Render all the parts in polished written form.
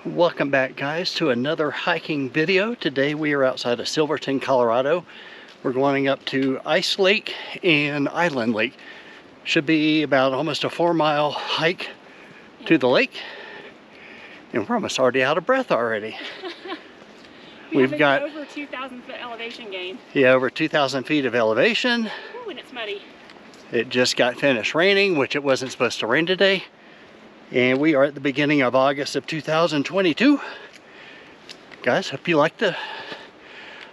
Welcome back, guys, to another hiking video. Today we are outside of Silverton, Colorado. We're going up to Ice Lake and Island Lake. Should be about almost a 4-mile hike to the lake. And we're almost already out of breath already. We've got over 2,000 foot elevation gain. Yeah, over 2,000 feet of elevation. Ooh, and it's muddy. It just got finished raining, which it wasn't supposed to rain today. And we are at the beginning of August of 2022. Guys, hope you like the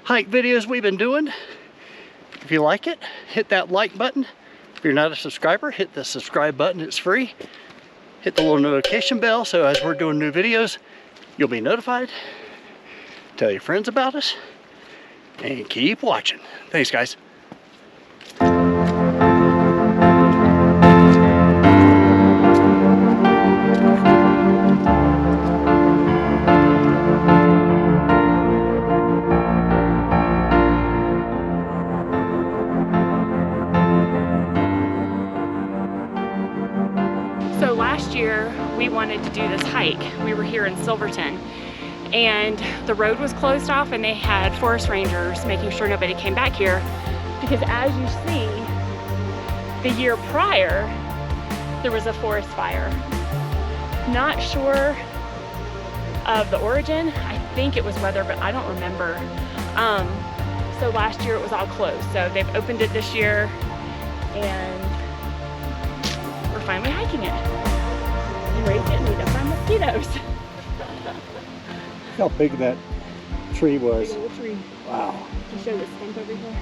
hike videos we've been doing. If you like it, hit that like button. If you're not a subscriber, hit the subscribe button, it's free. Hit the little notification bell so as we're doing new videos, you'll be notified. Tell your friends about us, and keep watching. Thanks, guys. So last year we wanted to do this hike. We were here in Silverton and the road was closed off and they had forest rangers making sure nobody came back here because, as you see, the year prior there was a forest fire. Not sure of the origin. I think it was weather, but I don't remember. So last year it was all closed. So they've opened it this year and we're finally hiking it. And Ray's getting beat up by mosquitoes. Look how big that tree was. Big old tree. Wow. Can you show this stump over here?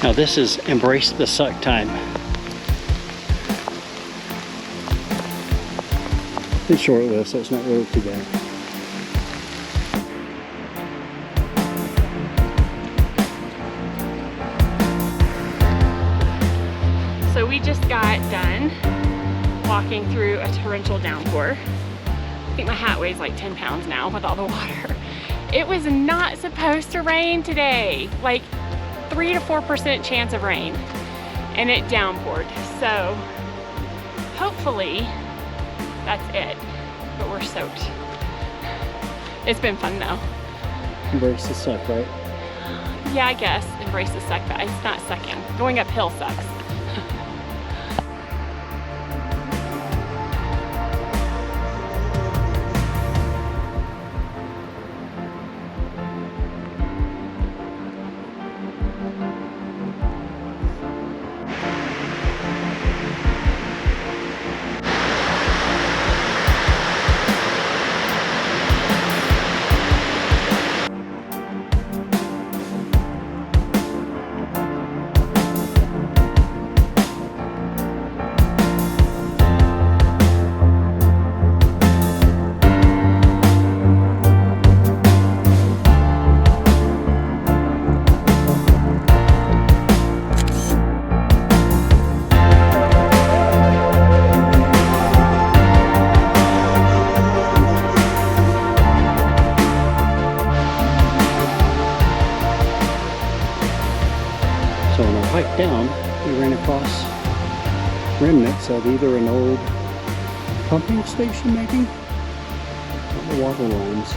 Now this is embrace the suck time. It's short-lived, so it's not really too bad. So we just got done walking through a torrential downpour. I think my hat weighs like 10 pounds now with all the water. It was not supposed to rain today, like 3 to 4% chance of rain, and it downpoured. So hopefully that's it, but we're soaked. It's been fun though. Embrace the suck, right? Yeah, I guess embrace the suck, but it's not sucking. Going uphill sucks. So on our hike down, we ran across remnants of either an old pumping station, maybe? The water lines.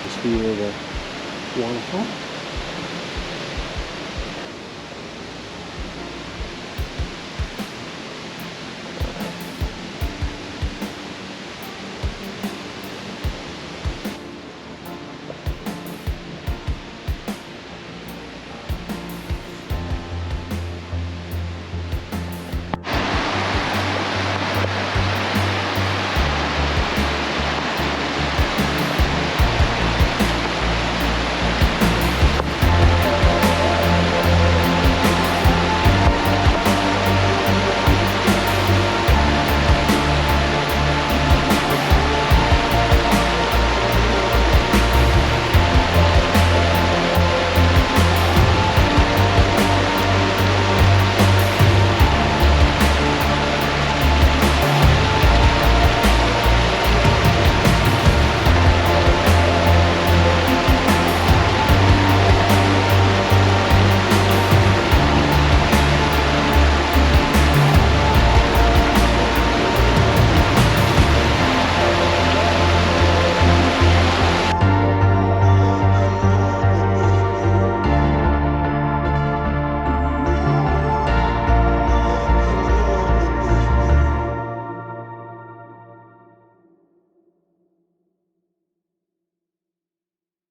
This view of the waterfall.